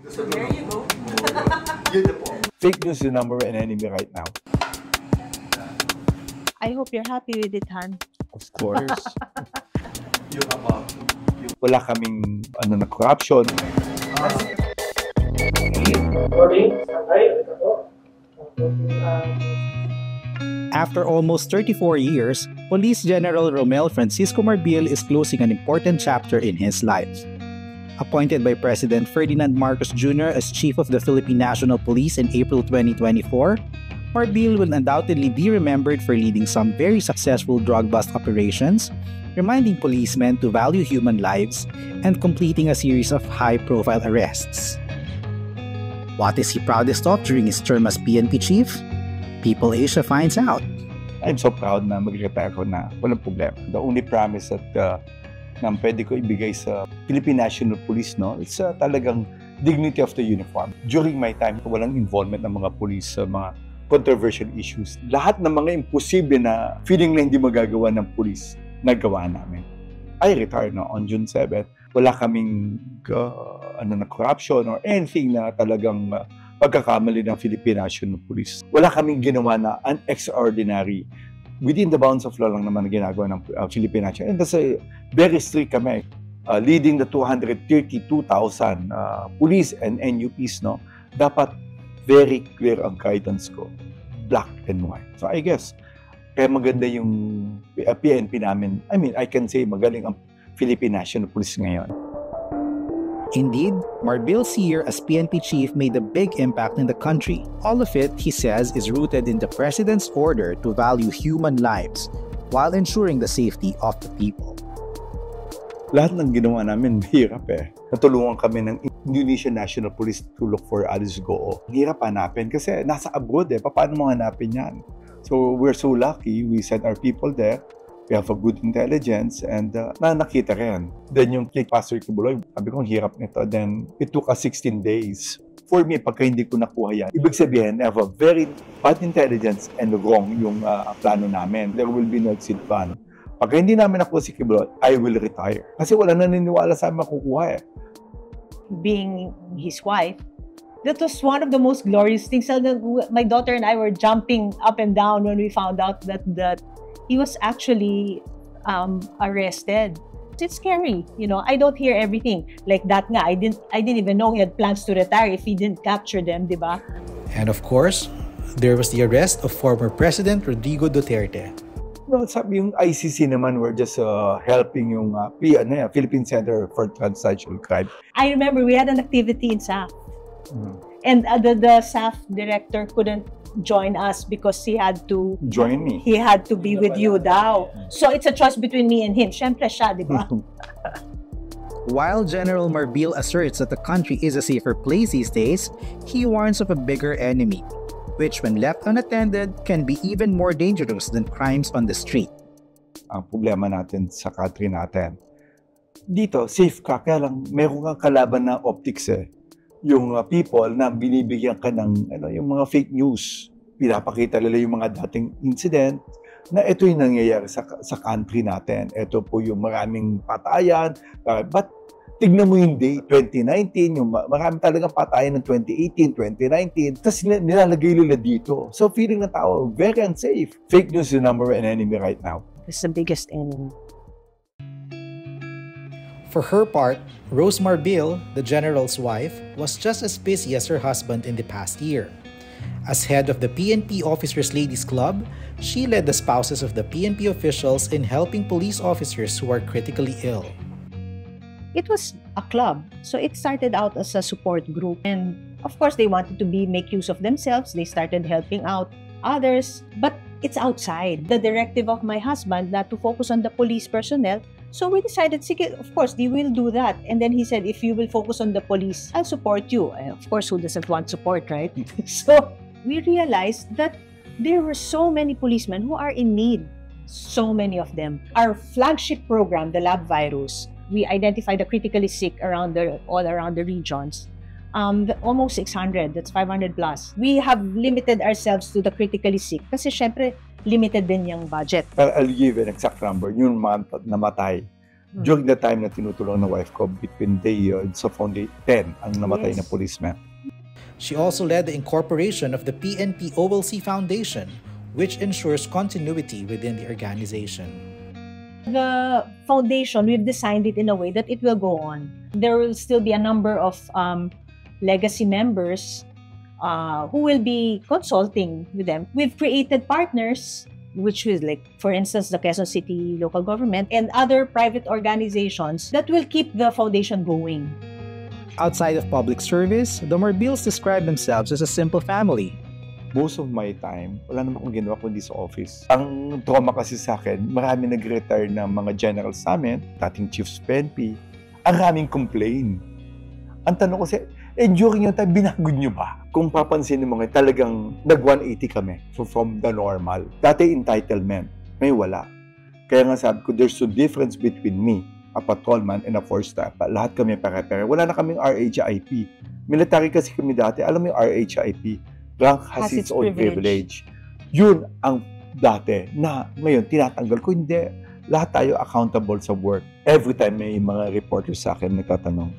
So there you go. Yun na po. Fake news is the number one enemy right now. I hope you're happy with it, Han. Of course. Wala kaming na corruption. After almost 34 years, Police General Romel Francisco Marbil is closing an important chapter in his life. Appointed by President Ferdinand Marcos Jr. as Chief of the Philippine National Police in April 2024, Marbil will undoubtedly be remembered for leading some very successful drug bust operations, reminding policemen to value human lives, and completing a series of high-profile arrests. What is he proudest of during his term as PNP Chief? People Asia finds out. I'm so proud na mag-retire ko na walang problema. The only promise that na pwede ko ibigay sa Philippine National Police, no, it's talagang dignity of the uniform. During my time, walang involvement ng mga police sa mga controversial issues. Lahat ng mga imposible na feeling na hindi magagawa ng police, nagawa namin. I retired on June 7. Wala kaming na corruption or anything na talagang pagkakamali ng Philippine National Police. Wala kaming ginawa na an extraordinary. Within the bounds of law lang naman na ginagawa ng Philippine National. And that's very strict kami. Leading the 232,000 police and NUPs, no? Dapat very clear ang guidance ko. Black and white. So I guess, kaya maganda yung PNP namin. I mean, I can say magaling ang Philippine National Police ngayon. Indeed, Marbil's year as PNP chief made a big impact in the country. All of it, he says, is rooted in the president's order to value human lives while ensuring the safety of the people. Lahat ng ginawa namin, hirap eh. Natulungan kami ng Indonesian National Police to look for Alice Goo. Hirap hanapin kasi nasa abroad eh. Paano mo hanapin yan? So we're so lucky, we sent our people there. We have a good intelligence and nakita rin. Then yung kay Pastor Kibuloy, sabi ko, hirap nito. Then it took us 16 days. For me, pagka hindi ko nakuha yan, ibig sabihin, I have a very bad intelligence and wrong yung plano namin. There will be no exit plan. Pagka hindi namin nakuha si Kibuloy, I will retire. Kasi wala naniniwala sa amin makukuha eh. Being his wife, that was one of the most glorious things. My daughter and I were jumping up and down when we found out that he was actually arrested. It's scary, you know. I don't hear everything like that. Nga, I didn't even know he had plans to retire if he didn't capture them, di ba? And of course, there was the arrest of former President Rodrigo Duterte. No, sabi yung ICC naman, we're just helping yung Philippine Center for Transnational Crime. I remember we had an activity in SAF. And the SAF director couldn't join us because he had to join me. He had to be with you daw. So it's a choice between me and him. Siyempre siya, di ba? While General Marbil asserts that the country is a safer place these days, he warns of a bigger enemy, which when left unattended can be even more dangerous than crimes on the street. Ang problema natin sa country natin, dito safe ka, kaya lang meron kang kalaban na optics eh. Yung people na binibigyan ka ng yung mga fake news. Pinapakita nila yung mga dating incident na ito yung nangyayari sa country natin. Ito po yung maraming patayan. But tignan mo yung day, 2019, yung maraming talagang patayan ng 2018, 2019, tapos nilalagay nila dito. So feeling ng tao, very unsafe. Fake news is the number one enemy right now. It's the biggest enemy. For her part, Rose Marbil, the general's wife, was just as busy as her husband in the past year. As head of the PNP Officers Ladies Club, she led the spouses of the PNP officials in helping police officers who are critically ill. It was a club, so it started out as a support group. And of course, they wanted to make use of themselves. They started helping out others, but it's outside the directive of my husband not to focus on the police personnel. So we decided, sige, of course, they will do that. And then he said, if you will focus on the police, I'll support you. And of course, who doesn't want support, right? So we realized that there were so many policemen who are in need. So many of them. Our flagship program, the Lab Virus, we identified the critically sick all around the regions. Almost 600, that's 500 plus. We have limited ourselves to the critically sick kasi syempre limited din yung budget. I'll give an exact number. Yung namatay During the time na tinutulong ng wife ko, between sa foundation, 10 ang namatay na policeman. She also led the incorporation of the PNP OLC Foundation, which ensures continuity within the organization. The foundation, we've designed it in a way that it will go on. There will still be a number of legacy members who will be consulting with them. We've created partners, which is like, for instance, the Quezon City local government and other private organizations that will keep the foundation going. Outside of public service, the Marbiles describe themselves as a simple family. Most of my time, wala naman akong ginawa kundi sa office. Ang trauma kasi sa akin, marami nag-retire na mga generals sa amin, dating chiefs PNP, ang raming complain. Ang tanong ko during yung time, binagod nyo ba? Kung papansin mo nga, talagang nag-180 kami from the normal. Dati entitlement, may wala. Kaya nga sabi ko, there's a difference between me, a patrolman, and a four-star. Lahat kami pare-pare. Wala na kaming RHIP. Military kasi kami dati, alam mo yung RHIP, rank has its own privilege. Yun ang dati na ngayon tinatanggal ko. Hindi. Lahat tayo accountable sa work. Every time may mga reporters sa akin nagtatanong,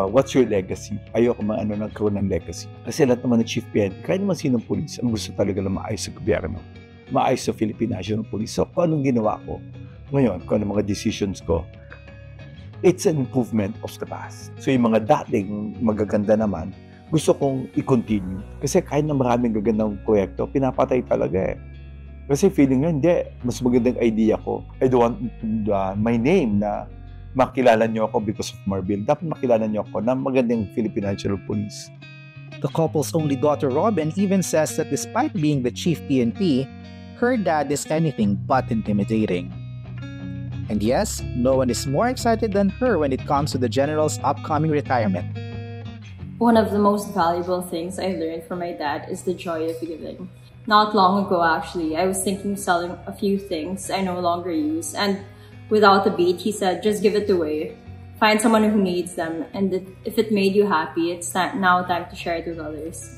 what's your legacy? Ayoko nagkaroon ng legacy. Kasi lahat naman ng chief PNP, kahit naman sinong police, ang gusto talaga na maayos sa gobyerno. Maayos sa Philippine National Police. So kung anong ginawa ko ngayon, kung anong mga decisions ko, it's an improvement of the past. So yung mga dating magaganda naman, gusto kong i-continue. Kasi kahit na maraming gagandang proyekto, pinapatay talaga eh. Kasi feeling nga, hindi. Mas magandang idea ko. I don't want my name na makilala niyo ako because of Marbile. Dapat makilala niyo ako na magandang Philippine National Police. The couple's only daughter, Robin, even says that despite being the chief PNP, her dad is anything but intimidating. And yes, no one is more excited than her when it comes to the general's upcoming retirement. One of the most valuable things I learned from my dad is the joy of giving. Not long ago, actually, I was thinking of selling a few things I no longer use, and without a beat, he said, just give it away. Find someone who needs them, and if it made you happy, it's now time to share it with others.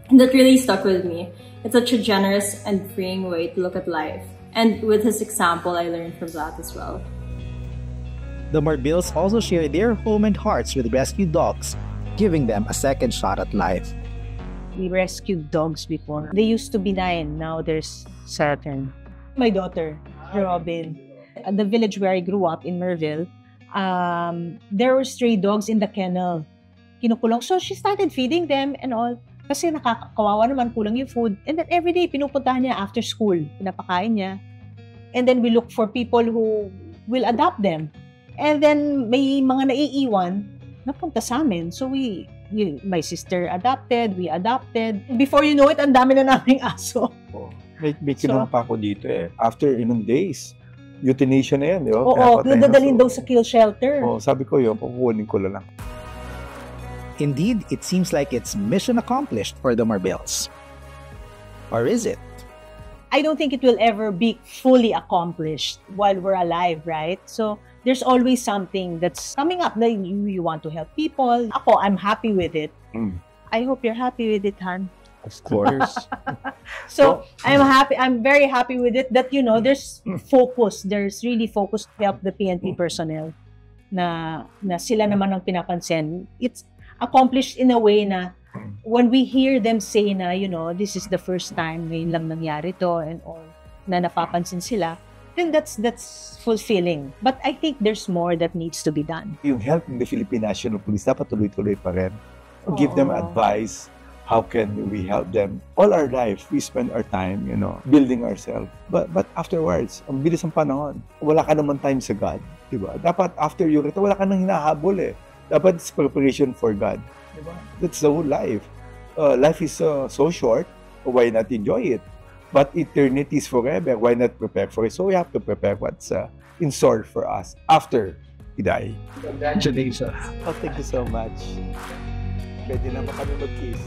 And that really stuck with me. It's such a generous and freeing way to look at life. And with his example, I learned from that as well. The Marbiles also share their home and hearts with rescued dogs, giving them a second shot at life. We rescued dogs before. They used to be 9, now there's 7. My daughter, Robin, at the village where I grew up in Merville, there were stray dogs in the kennel. Kinukulong. So she started feeding them and all. Kasi nakakawawa naman, kulang yung food. And then every day, pinupuntahan niya after school. Pinapakain niya. And then we look for people who will adopt them. And then may mga naiiwan, napunta sa amin. So my sister adopted, we adopted. Before you know it, ang dami na naming aso. Oh, may kinuha pa ako dito eh. After ilang days, euthanasia na yan, di ba? Oo, dadalhin daw sa kill shelter. Oh, sabi ko yun, kukunin ko lang. Indeed, it seems like it's mission accomplished for the Marbiles. Or is it? I don't think it will ever be fully accomplished while we're alive, right? So there's always something that's coming up that you want to help people. Ako, I'm happy with it. I hope you're happy with it, Han. Of course. So I'm very happy with it that, there's focus. There's really focus to help the PNP personnel na sila naman ang pinapansin. It's accomplished in a way na when we hear them say na, this is the first time ngayon lang nangyari to and all, na napapansin sila, then that's fulfilling. But I think there's more that needs to be done. Yung help ng the Philippine National Police, dapat tuloy-tuloy pa rin. Give them advice. How can we help them? All our life, we spend our time, building ourselves. But afterwards, ang bilis ng panahon. Wala ka naman time sa God. Diba? Dapat after you retire, wala ka nang hinahabol eh. Dapat it's preparation for God. Diba? That's the whole life. Life is so short, why not enjoy it? But eternity is forever, why not prepare for it? So we have to prepare what's in store for us after we die. Congratulations. Oh, thank you so much. Pwede naman kami mag-kiss.